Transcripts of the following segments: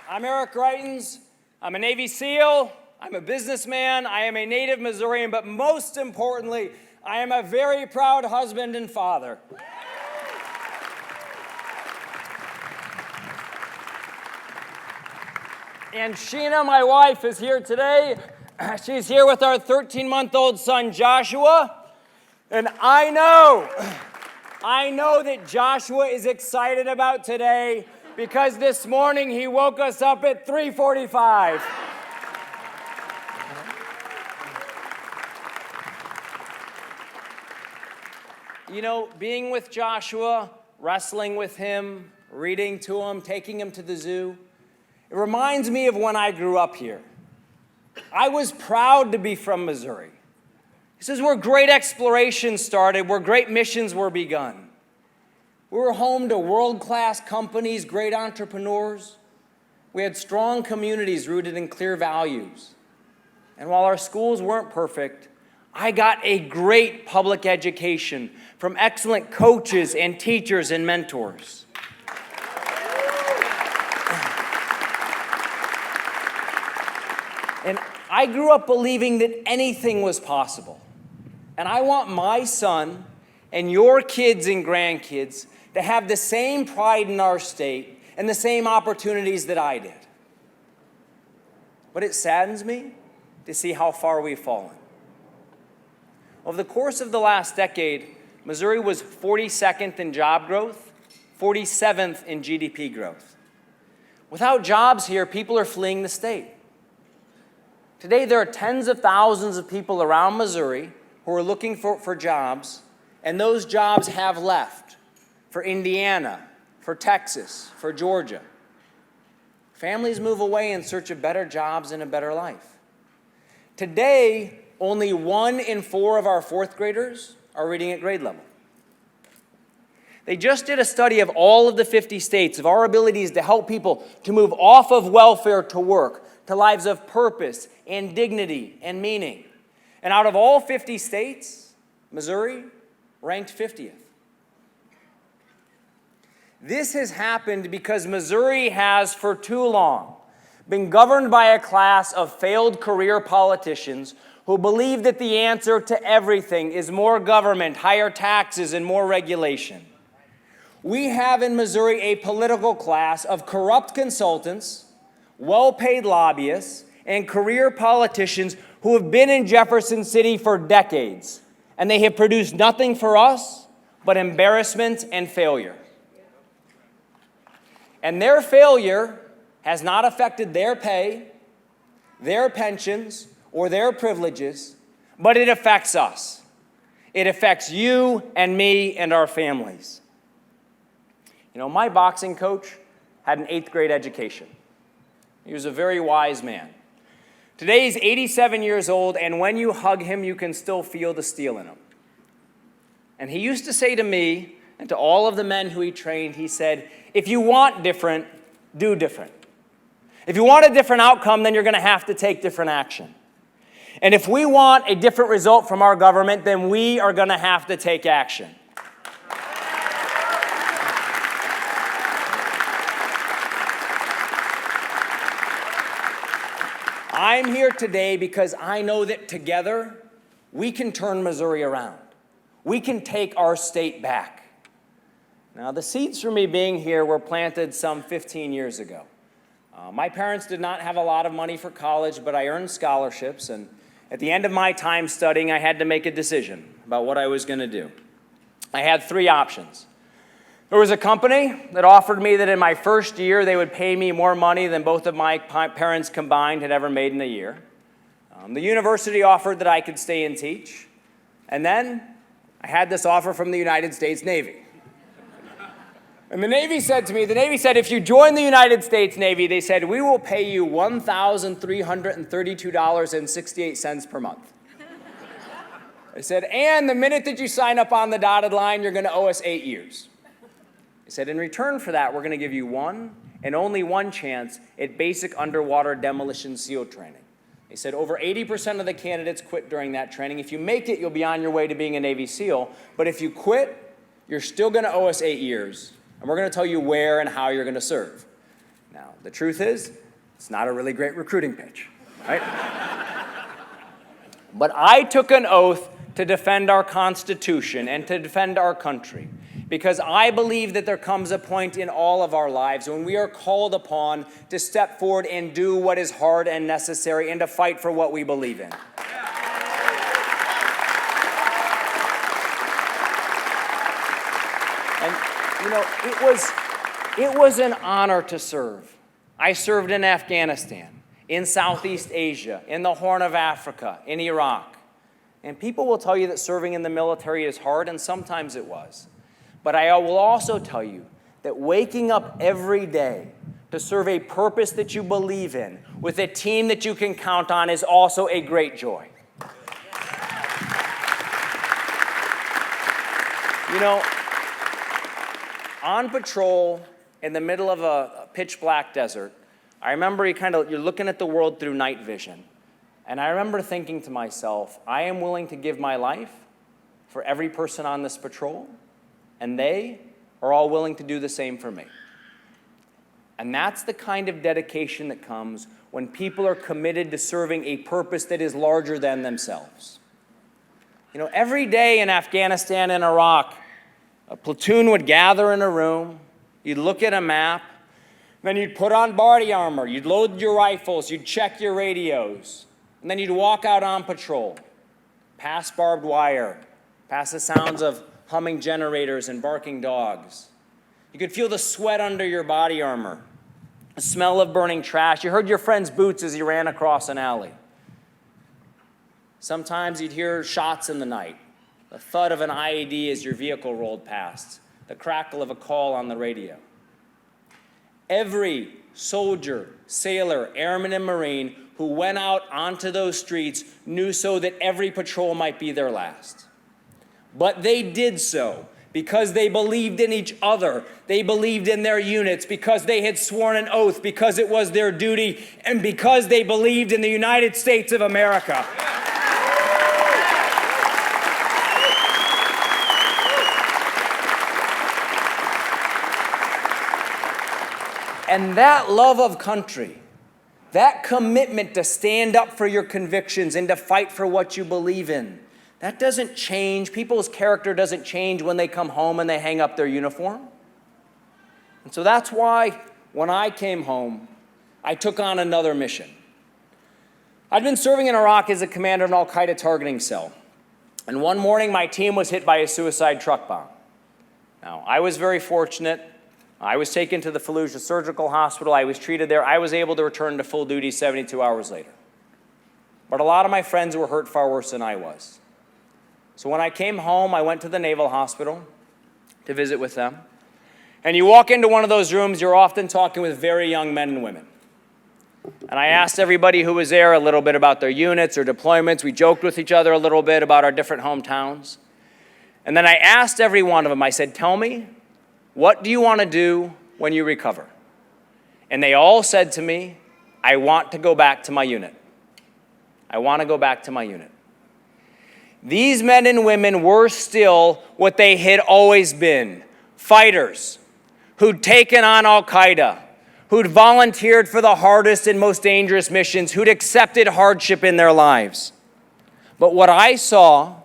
I'm Eric Greitens. I'm a Navy SEAL. I'm a businessman. I am a native Missourian, but most importantly, I am a very proud husband and father. And Sheena, my wife, is here today. She's here with our 13-month-old son, Joshua. And I know that Joshua is excited about today because this morning he woke us up at 3:45. You know, being with Joshua, wrestling with him, reading to him, taking him to the zoo, it reminds me of when I grew up here. I was proud to be from Missouri. This is where great exploration started, where great missions were begun. We were home to world-class companies, great entrepreneurs. We had strong communities rooted in clear values. And while our schools weren't perfect, I got a great public education from excellent coaches and teachers and mentors. And I grew up believing that anything was possible. And I want my son and your kids and grandkids to have the same pride in our state and the same opportunities that I did. But it saddens me to see how far we've fallen. Over the course of the last decade, Missouri was 42nd in job growth, 47th in GDP growth. Without jobs here, people are fleeing the state. Today, there are tens of thousands of people around Missouri who are looking for jobs, and those jobs have left for Indiana, for Texas, for Georgia. Families move away in search of better jobs and a better life. Today, only 1 in 4 of our fourth graders are reading at grade level. They just did a study of all of the 50 states, of our abilities to help people to move off of welfare to work, to lives of purpose and dignity and meaning. And out of all 50 states, Missouri ranked 50th. This has happened because Missouri has, for too long, been governed by a class of failed career politicians who believe that the answer to everything is more government, higher taxes, and more regulation. We have in Missouri a political class of corrupt consultants, well-paid lobbyists, and career politicians who have been in Jefferson City for decades, and they have produced nothing for us but embarrassment and failure. And their failure has not affected their pay, their pensions, or their privileges, but it affects us. It affects you and me and our families. You know, my boxing coach had an 8th grade education. He was a very wise man. Today he's 87 years old, and when you hug him, you can still feel the steel in him. And he used to say to me and to all of the men who he trained, he said, if you want different, do different. If you want a different outcome, then you're going to have to take different action. And if we want a different result from our government, then we are going to have to take action. I'm here today because I know that together we can turn Missouri around. We can take our state back. Now, the seeds for me being here were planted some 15 years ago. My parents did not have a lot of money for college, but I earned scholarships, and at the end of my time studying, I had to make a decision about what I was going to do. I had 3 options. There was a company that offered me that in my first year, they would pay me more money than both of my parents combined had ever made in a year. The university offered that I could stay and teach. And then I had this offer from the United States Navy. And the Navy said to me, if you join the United States Navy, they said, we will pay you $1,332.68 per month. I said, and the minute that you sign up on the dotted line, you're going to owe us 8 years. They said, in return for that, we're going to give you one and only one chance at basic underwater demolition SEAL training. They said over 80% of the candidates quit during that training. If you make it, you'll be on your way to being a Navy SEAL. But if you quit, you're still going to owe us 8 years. And we're going to tell you where and how you're going to serve. Now, The truth is, it's not a really great recruiting pitch, right? But I took an oath to defend our Constitution and to defend our country, because I believe that there comes a point in all of our lives when we are called upon to step forward and do what is hard and necessary and to fight for what we believe in. And, you know, it was an honor to serve. I served in Afghanistan, in Southeast Asia, in the Horn of Africa, in Iraq. And people will tell you that serving in the military is hard, and sometimes it was. But I will also tell you that waking up every day to serve a purpose that you believe in with a team that you can count on is also a great joy. You know, on patrol in the middle of a pitch black desert, I remember you're looking at the world through night vision. And I remember thinking to myself, I am willing to give my life for every person on this patrol, and they are all willing to do the same for me. And that's the kind of dedication that comes when people are committed to serving a purpose that is larger than themselves. You know, every day in Afghanistan and Iraq, a platoon would gather in a room, you'd look at a map, then you'd put on body armor, you'd load your rifles, you'd check your radios, and then you'd walk out on patrol, past barbed wire, past the sounds of humming generators and barking dogs. You could feel the sweat under your body armor, the smell of burning trash. You heard your friend's boots as you ran across an alley. Sometimes you'd hear shots in the night, the thud of an IED as your vehicle rolled past, the crackle of a call on the radio. Every soldier, sailor, airman, and Marine who went out onto those streets knew so that every patrol might be their last. But they did so because they believed in each other. They believed in their units because they had sworn an oath, because it was their duty, and because they believed in the United States of America. And that love of country, that commitment to stand up for your convictions and to fight for what you believe in, that doesn't change. People's character doesn't change when they come home and they hang up their uniform. And so that's why when I came home, I took on another mission. I'd been serving in Iraq as a commander of an al-Qaeda targeting cell. And one morning, my team was hit by a suicide truck bomb. Now, I was very fortunate. I was taken to the Fallujah Surgical Hospital. I was treated there. I was able to return to full duty 72 hours later. But a lot of my friends were hurt far worse than I was. So when I came home, I went to the Naval Hospital to visit with them. And you walk into one of those rooms, you're often talking with very young men and women. And I asked everybody who was there a little bit about their units or deployments. We joked with each other a little bit about our different hometowns. And then I asked every one of them, I said, tell me, what do you want to do when you recover? And they all said to me, I want to go back to my unit. I want to go back to my unit. These men and women were still what they had always been, fighters who'd taken on al-Qaeda, who'd volunteered for the hardest and most dangerous missions, who'd accepted hardship in their lives. But what I saw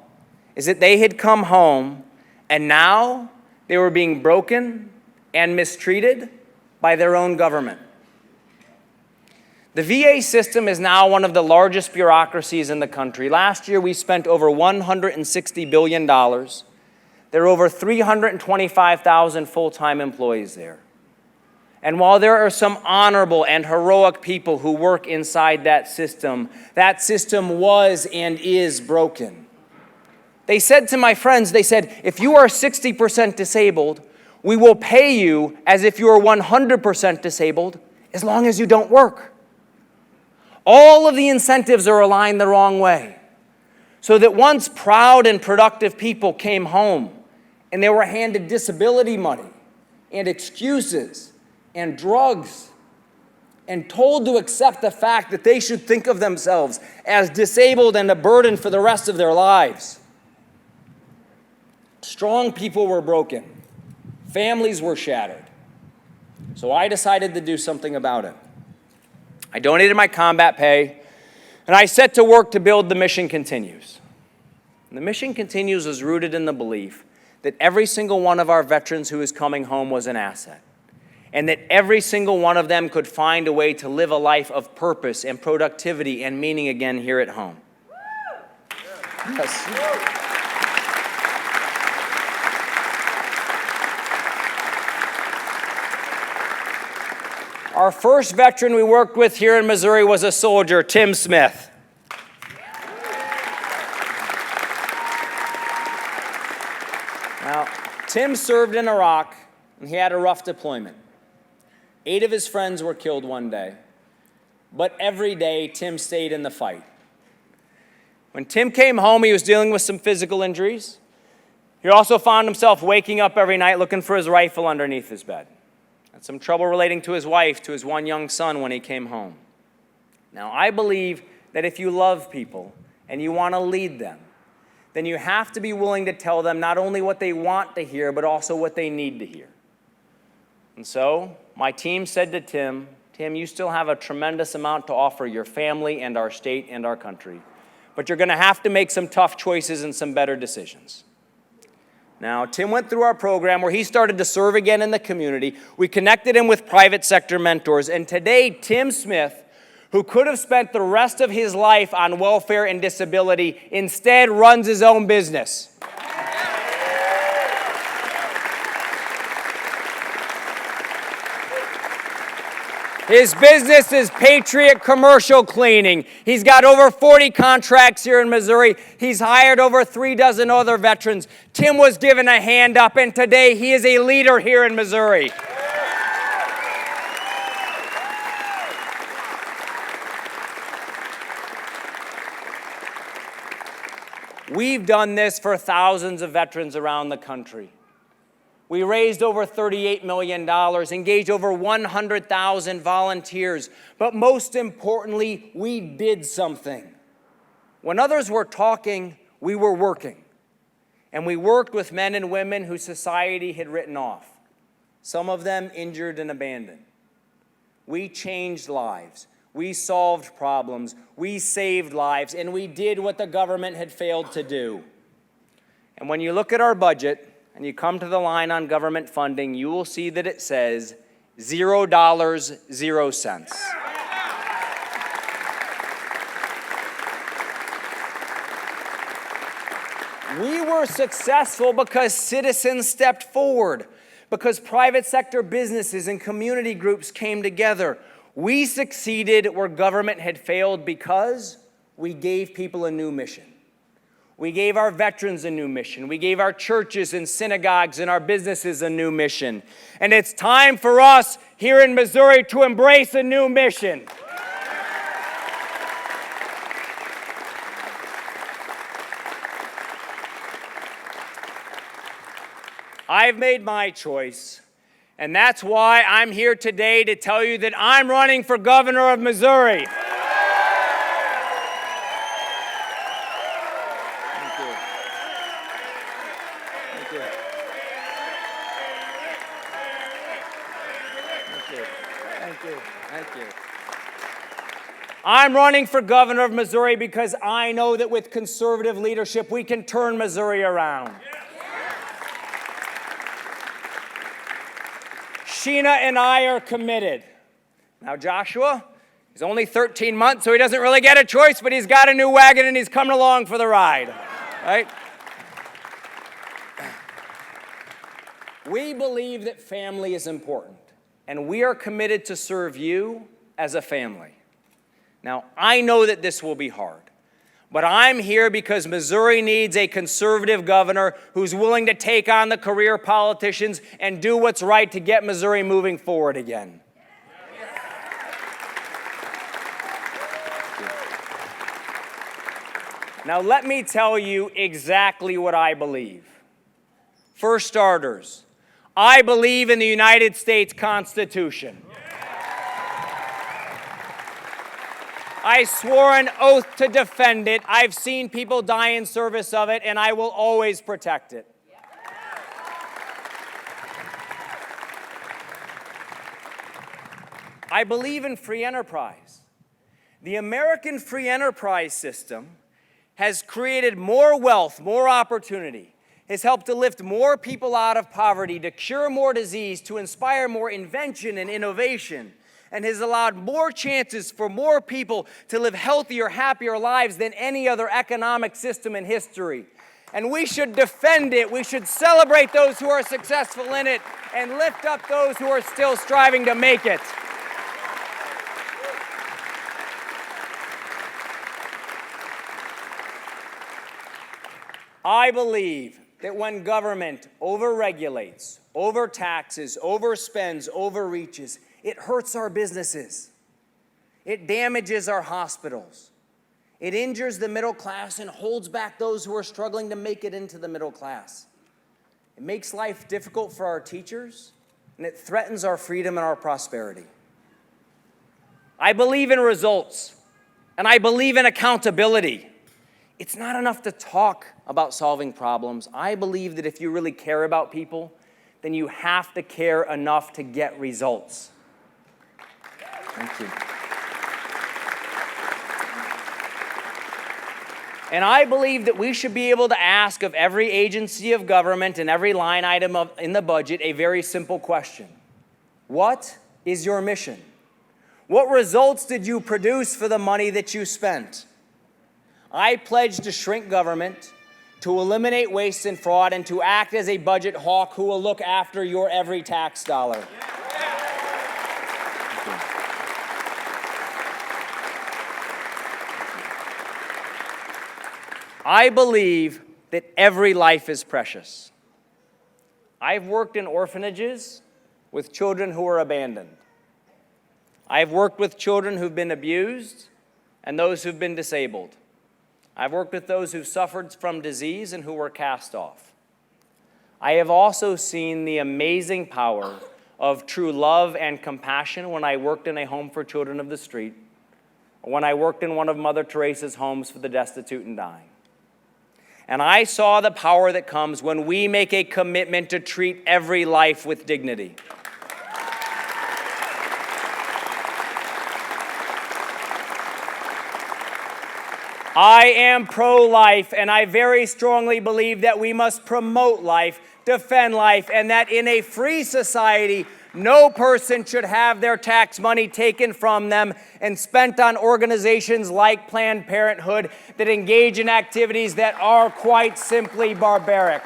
is that they had come home, and now they were being broken and mistreated by their own government. The VA system is now one of the largest bureaucracies in the country. Last year, we spent over $160 billion. There are over 325,000 full-time employees there. And while there are some honorable and heroic people who work inside that system was and is broken. They said to my friends, they said, if you are 60% disabled, we will pay you as if you are 100% disabled as long as you don't work. All of the incentives are aligned the wrong way. So that once proud and productive people came home and they were handed disability money and excuses and drugs and told to accept the fact that they should think of themselves as disabled and a burden for the rest of their lives. Strong people were broken. Families were shattered. So I decided to do something about it. I donated my combat pay, and I set to work to build The Mission Continues. And The Mission Continues was rooted in the belief that every single one of our veterans who is coming home was an asset, and that every single one of them could find a way to live a life of purpose and productivity and meaning again here at home. Yes. Our first veteran we worked with here in Missouri was a soldier, Tim Smith. Now, Tim served in Iraq, and he had a rough deployment. 8 of his friends were killed one day, but every day Tim stayed in the fight. When Tim came home, he was dealing with some physical injuries. He also found himself waking up every night looking for his rifle underneath his bed. Had some trouble relating to his wife, to his one young son when he came home. Now, I believe that if you love people and you want to lead them, then you have to be willing to tell them not only what they want to hear, but also what they need to hear. And so, my team said to Tim, Tim, you still have a tremendous amount to offer your family and our state and our country, but you're going to have to make some tough choices and some better decisions. Now, Tim went through our program where he started to serve again in the community. We connected him with private sector mentors, and today, Tim Smith, who could have spent the rest of his life on welfare and disability, instead runs his own business. His business is Patriot Commercial Cleaning. He's got over 40 contracts here in Missouri. He's hired over 3 dozen other veterans. Tim was given a hand up, and today he is a leader here in Missouri. We've done this for thousands of veterans around the country. We raised over $38 million, engaged over 100,000 volunteers, but most importantly, we did something. When others were talking, we were working. And we worked with men and women who society had written off, some of them injured and abandoned. We changed lives. We solved problems. We saved lives, and we did what the government had failed to do. And when you look at our budget, and you come to the line on government funding, you will see that it says $0, 0 cents. We were successful because citizens stepped forward, because private sector businesses and community groups came together. We succeeded where government had failed because we gave people a new mission. We gave our veterans a new mission. We gave our churches and synagogues and our businesses a new mission. And it's time for us here in Missouri to embrace a new mission. I've made my choice, and that's why I'm here today to tell you that I'm running for governor of Missouri. Thank you. I'm running for governor of Missouri because I know that with conservative leadership, we can turn Missouri around. Sheena and I are committed. Now, Joshua, he's only 13 months, so he doesn't really get a choice, but he's got a new wagon and he's coming along for the ride, right? We believe that family is important, and we are committed to serve you as a family. Now, I know that this will be hard, but I'm here because Missouri needs a conservative governor who's willing to take on the career politicians and do what's right to get Missouri moving forward again. Now, let me tell you exactly what I believe. For starters, I believe in the United States Constitution. I swore an oath to defend it. I've seen people die in service of it, and I will always protect it. I believe in free enterprise. The American free enterprise system has created more wealth, more opportunity, has helped to lift more people out of poverty, to cure more disease, to inspire more invention and innovation, and has allowed more chances for more people to live healthier, happier lives than any other economic system in history. And we should defend it. We should celebrate those who are successful in it and lift up those who are still striving to make it. I believe that when government overregulates, overtaxes, overspends, overreaches, it hurts our businesses. It damages our hospitals. It injures the middle class and holds back those who are struggling to make it into the middle class. It makes life difficult for our teachers, and it threatens our freedom and our prosperity. I believe in results, and I believe in accountability. It's not enough to talk about solving problems. I believe that if you really care about people, then you have to care enough to get results. Thank you. And I believe that we should be able to ask of every agency of government and every line item in the budget a very simple question. What is your mission? What results did you produce for the money that you spent? I pledge to shrink government, to eliminate waste and fraud, and to act as a budget hawk who will look after your every tax dollar. I believe that every life is precious. I've worked in orphanages with children who were abandoned. I've worked with children who've been abused and those who've been disabled. I've worked with those who've suffered from disease and who were cast off. I have also seen the amazing power of true love and compassion when I worked in a home for children of the street, or when I worked in one of Mother Teresa's homes for the destitute and dying. And I saw the power that comes when we make a commitment to treat every life with dignity. I am pro-life, and I very strongly believe that we must promote life, defend life, and that in a free society, no person should have their tax money taken from them and spent on organizations like Planned Parenthood that engage in activities that are quite simply barbaric.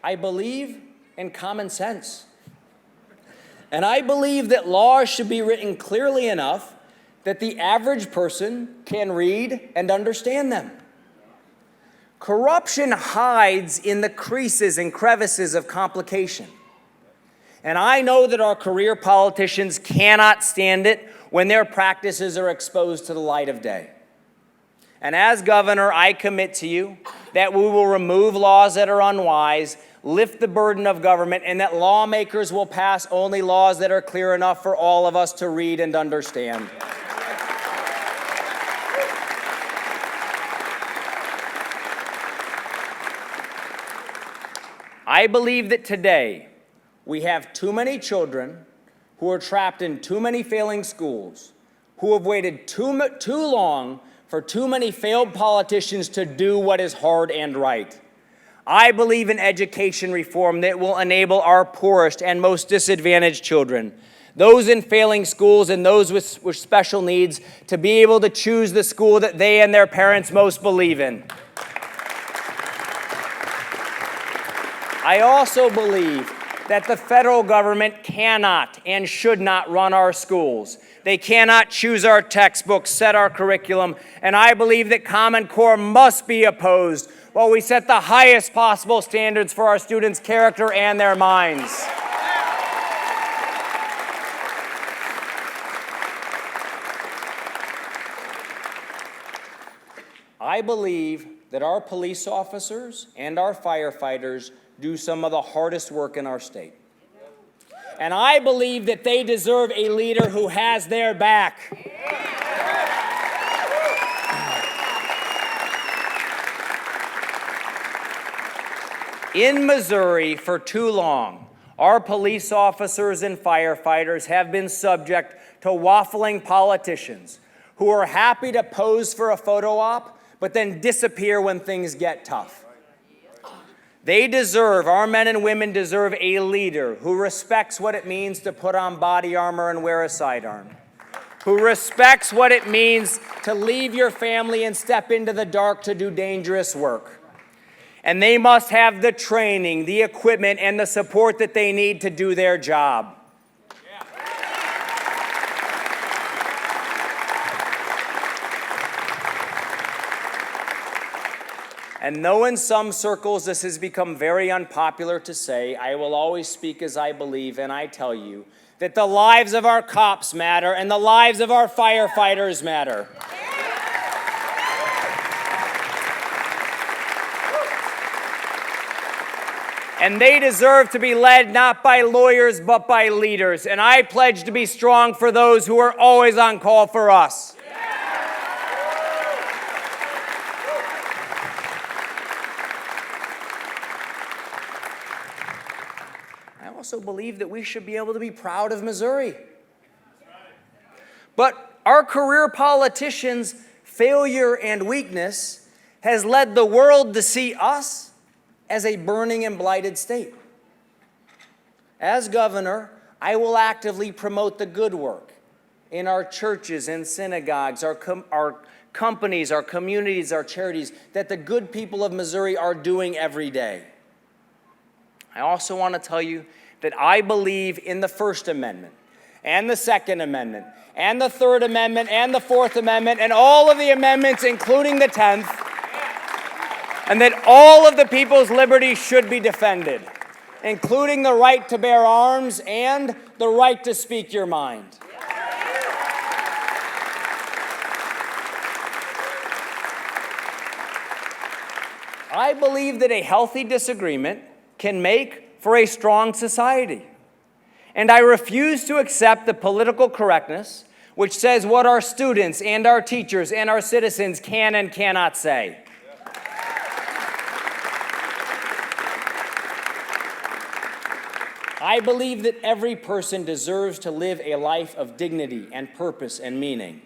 I believe in common sense. And I believe that laws should be written clearly enough that the average person can read and understand them. Corruption hides in the creases and crevices of complication. And I know that our career politicians cannot stand it when their practices are exposed to the light of day. And as governor, I commit to you that we will remove laws that are unwise, lift the burden of government, and that lawmakers will pass only laws that are clear enough for all of us to read and understand. I believe that today we have too many children who are trapped in too many failing schools, who have waited too long for too many failed politicians to do what is hard and right. I believe in education reform that will enable our poorest and most disadvantaged children, those in failing schools and those with special needs, to be able to choose the school that they and their parents most believe in. I also believe that the federal government cannot and should not run our schools. They cannot choose our textbooks, set our curriculum, and I believe that Common Core must be opposed while we set the highest possible standards for our students' character and their minds. I believe that our police officers and our firefighters do some of the hardest work in our state. And I believe that they deserve a leader who has their back. In Missouri, for too long, our police officers and firefighters have been subject to waffling politicians who are happy to pose for a photo op, but then disappear when things get tough. Our men and women deserve a leader who respects what it means to put on body armor and wear a sidearm, who respects what it means to leave your family and step into the dark to do dangerous work. And they must have the training, the equipment, and the support that they need to do their job. And though in some circles this has become very unpopular to say, I will always speak as I believe, and I tell you that the lives of our cops matter and the lives of our firefighters matter. And they deserve to be led not by lawyers, but by leaders. And I pledge to be strong for those who are always on call for us. I also believe that we should be able to be proud of Missouri. But our career politicians' failure and weakness has led the world to see us as a burning and blighted state. As governor, I will actively promote the good work in our churches and synagogues, our companies, our communities, our charities, that the good people of Missouri are doing every day. I also want to tell you that I believe in the First Amendment and the Second Amendment and the Third Amendment and the Fourth Amendment and all of the amendments, including the 10th, and that all of the people's liberties should be defended, including the right to bear arms and the right to speak your mind. I believe that a healthy disagreement can make for a strong society. And I refuse to accept the political correctness which says what our students and our teachers and our citizens can and cannot say. I believe that every person deserves to live a life of dignity and purpose and meaning.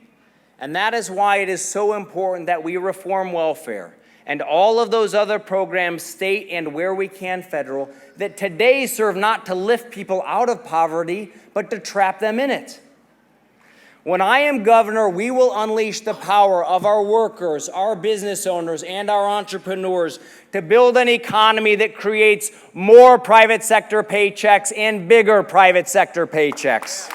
And that is why it is so important that we reform welfare and all of those other programs, state and where we can federal, that today serve not to lift people out of poverty, but to trap them in it. When I am governor, we will unleash the power of our workers, our business owners, and our entrepreneurs to build an economy that creates more private sector paychecks and bigger private sector paychecks.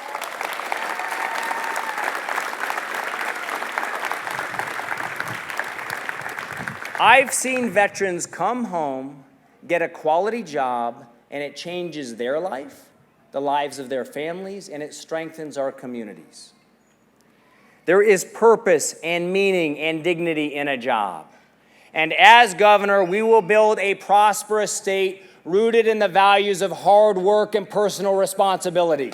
I've seen veterans come home, get a quality job, and it changes their life, the lives of their families, and it strengthens our communities. There is purpose and meaning and dignity in a job. And as governor, we will build a prosperous state rooted in the values of hard work and personal responsibility.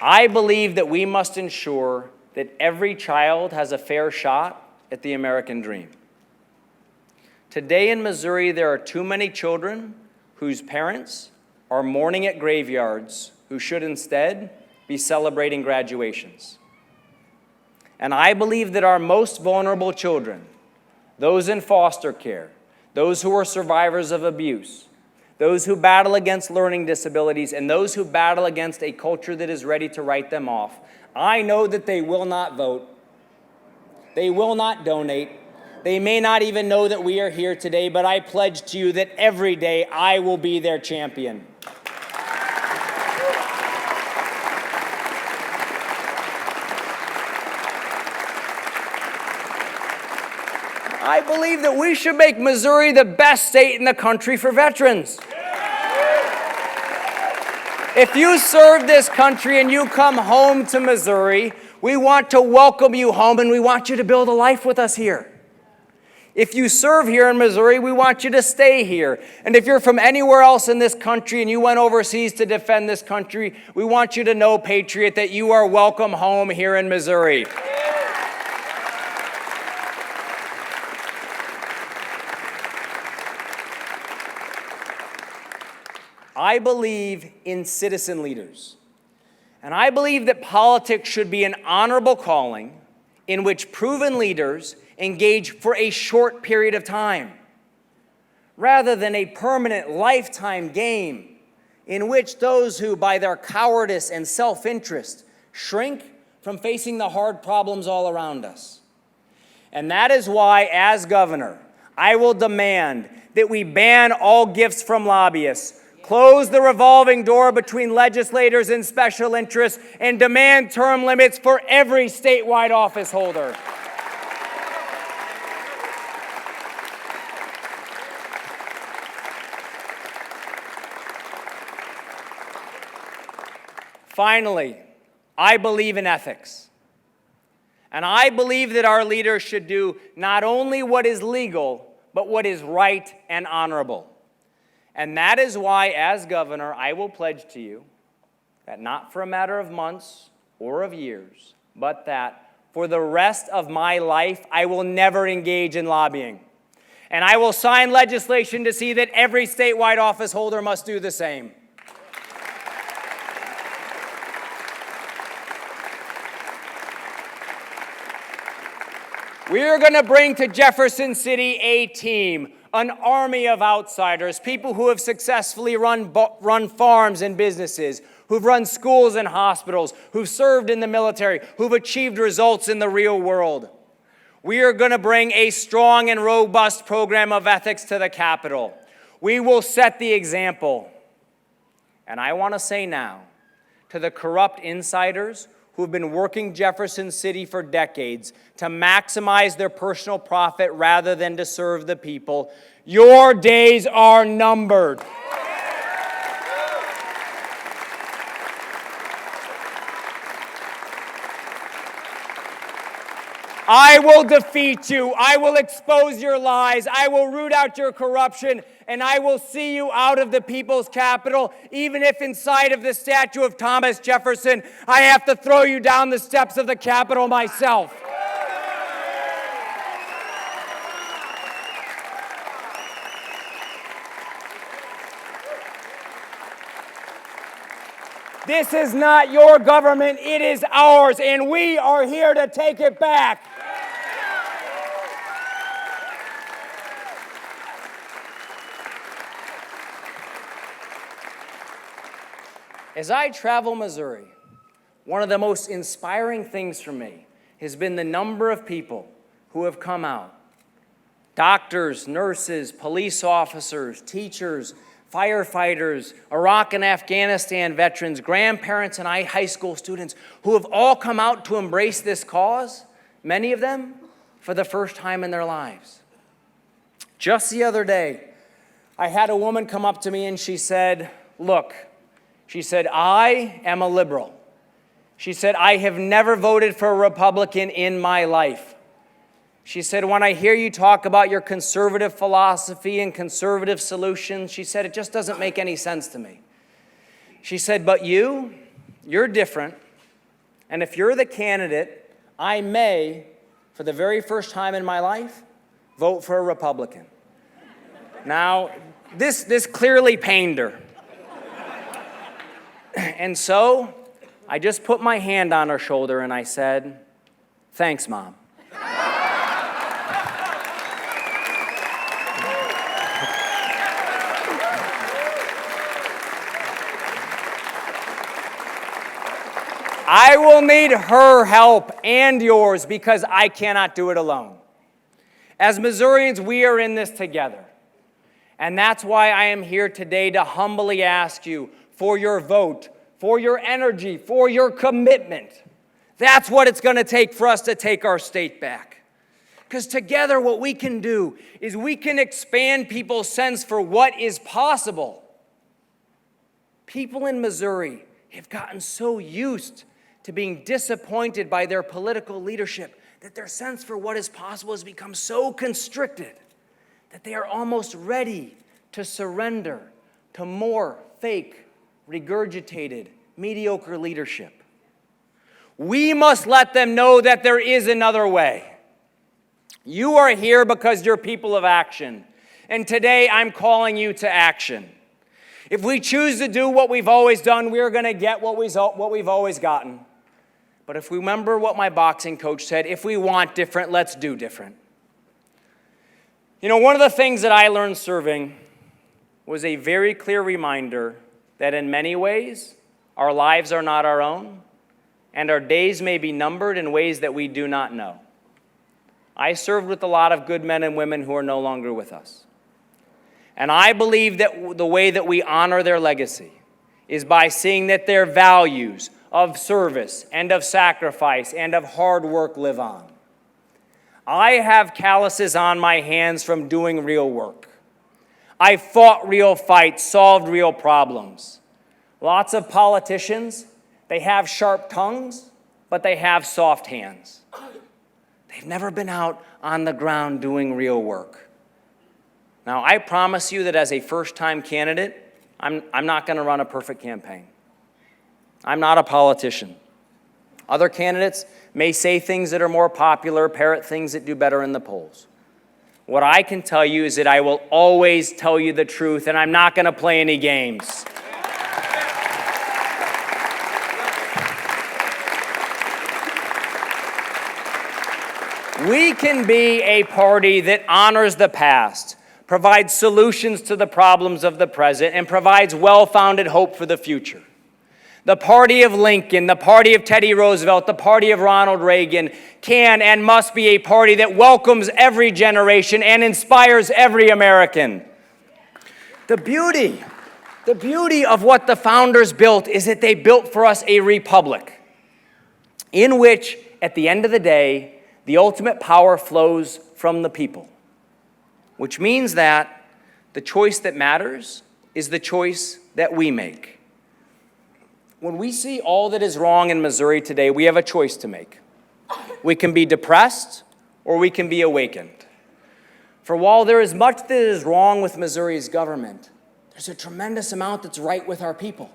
I believe that we must ensure that every child has a fair shot at the American dream. Today in Missouri, there are too many children whose parents are mourning at graveyards who should instead be celebrating graduations. And I believe that our most vulnerable children, those in foster care, those who are survivors of abuse, those who battle against learning disabilities, and those who battle against a culture that is ready to write them off, I know that they will not vote, they will not donate, they may not even know that we are here today, but I pledge to you that every day I will be their champion. I believe that we should make Missouri the best state in the country for veterans. If you serve this country and you come home to Missouri, we want to welcome you home and we want you to build a life with us here. If you serve here in Missouri, we want you to stay here. And if you're from anywhere else in this country and you went overseas to defend this country, we want you to know, Patriot, that you are welcome home here in Missouri. I believe in citizen leaders. And I believe that politics should be an honorable calling in which proven leaders engage for a short period of time, rather than a permanent lifetime game in which those who, by their cowardice and self-interest, shrink from facing the hard problems all around us. And that is why, as governor, I will demand that we ban all gifts from lobbyists, close the revolving door between legislators and special interests, and demand term limits for every statewide office holder. Finally, I believe in ethics. And I believe that our leaders should do not only what is legal, but what is right and honorable. And that is why, as governor, I will pledge to you that not for a matter of months or of years, but that for the rest of my life, I will never engage in lobbying. And I will sign legislation to see that every statewide office holder must do the same. We are going to bring to Jefferson City a team, an army of outsiders, people who have successfully run farms and businesses, who've run schools and hospitals, who've served in the military, who've achieved results in the real world. We are going to bring a strong and robust program of ethics to the Capitol. We will set the example. And I want to say now, to the corrupt insiders who've been working Jefferson City for decades to maximize their personal profit rather than to serve the people, your days are numbered. I will defeat you. I will expose your lies. I will root out your corruption, and I will see you out of the people's capital, even if inside of the statue of Thomas Jefferson, I have to throw you down the steps of the Capitol myself. This is not your government, it is ours, and we are here to take it back. As I travel Missouri, one of the most inspiring things for me has been the number of people who have come out. Doctors, nurses, police officers, teachers, firefighters, Iraq and Afghanistan veterans, grandparents, and high school students who have all come out to embrace this cause, many of them for the first time in their lives. Just the other day, I had a woman come up to me and she said, look, she said, I am a liberal. She said, I have never voted for a Republican in my life. She said, when I hear you talk about your conservative philosophy and conservative solutions, she said, it just doesn't make any sense to me. She said, but you're different. And if you're the candidate, I may, for the very first time in my life, vote for a Republican. Now, this clearly pained her. And so I just put my hand on her shoulder and I said, thanks, Mom. I will need her help and yours because I cannot do it alone. As Missourians, we are in this together. And that's why I am here today to humbly ask you for your vote, for your energy, for your commitment. That's what it's going to take for us to take our state back. Because together what we can do is we can expand people's sense for what is possible. People in Missouri have gotten so used to being disappointed by their political leadership that their sense for what is possible has become so constricted that they are almost ready to surrender to more fake, regurgitated, mediocre leadership. We must let them know that there is another way. You are here because you're people of action, and today I'm calling you to action. If we choose to do what we've always done, we're going to get what we've always gotten. But if we remember what my boxing coach said, if we want different, let's do different. You know, one of the things that I learned serving was a very clear reminder that in many ways, our lives are not our own, and our days may be numbered in ways that we do not know. I served with a lot of good men and women who are no longer with us. And I believe that the way that we honor their legacy is by seeing that their values of service and of sacrifice and of hard work live on. I have calluses on my hands from doing real work. I fought real fights, solved real problems. Lots of politicians, they have sharp tongues, but they have soft hands. They've never been out on the ground doing real work. Now, I promise you that as a first-time candidate, I'm not going to run a perfect campaign. I'm not a politician. Other candidates may say things that are more popular, parrot things that do better in the polls. What I can tell you is that I will always tell you the truth, and I'm not going to play any games. We can be a party that honors the past, provides solutions to the problems of the present, and provides well-founded hope for the future. The party of Lincoln, the party of Teddy Roosevelt, the party of Ronald Reagan can and must be a party that welcomes every generation and inspires every American. The beauty of what the founders built is that they built for us a republic in which, at the end of the day, the ultimate power flows from the people, which means that the choice that matters is the choice that we make. When we see all that is wrong in Missouri today, we have a choice to make. We can be depressed or we can be awakened. For while there is much that is wrong with Missouri's government, there's a tremendous amount that's right with our people.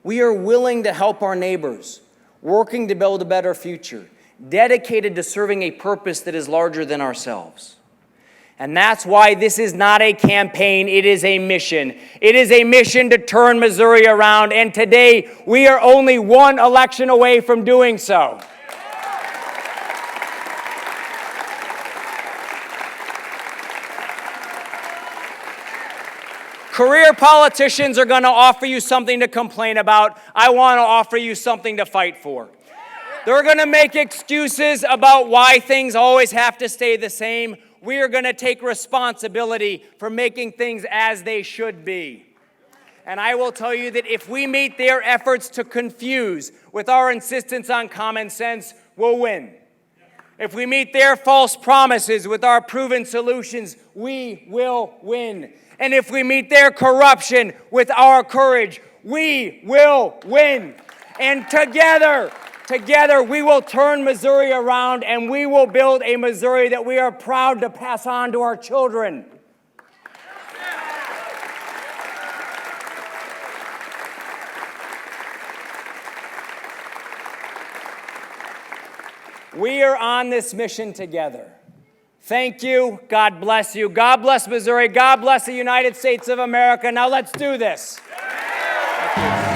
We are willing to help our neighbors, working to build a better future, dedicated to serving a purpose that is larger than ourselves. And that's why this is not a campaign, it is a mission. It is a mission to turn Missouri around, and today we are only one election away from doing so. Career politicians are going to offer you something to complain about. I want to offer you something to fight for. They're going to make excuses about why things always have to stay the same. We are going to take responsibility for making things as they should be. And I will tell you that if we meet their efforts to confuse with our insistence on common sense, we'll win. If we meet their false promises with our proven solutions, we will win. And if we meet their corruption with our courage, we will win. And together, we will turn Missouri around, and we will build a Missouri that we are proud to pass on to our children. We are on this mission together. Thank you. God bless you. God bless Missouri. God bless the United States of America. Now let's do this. Thank you.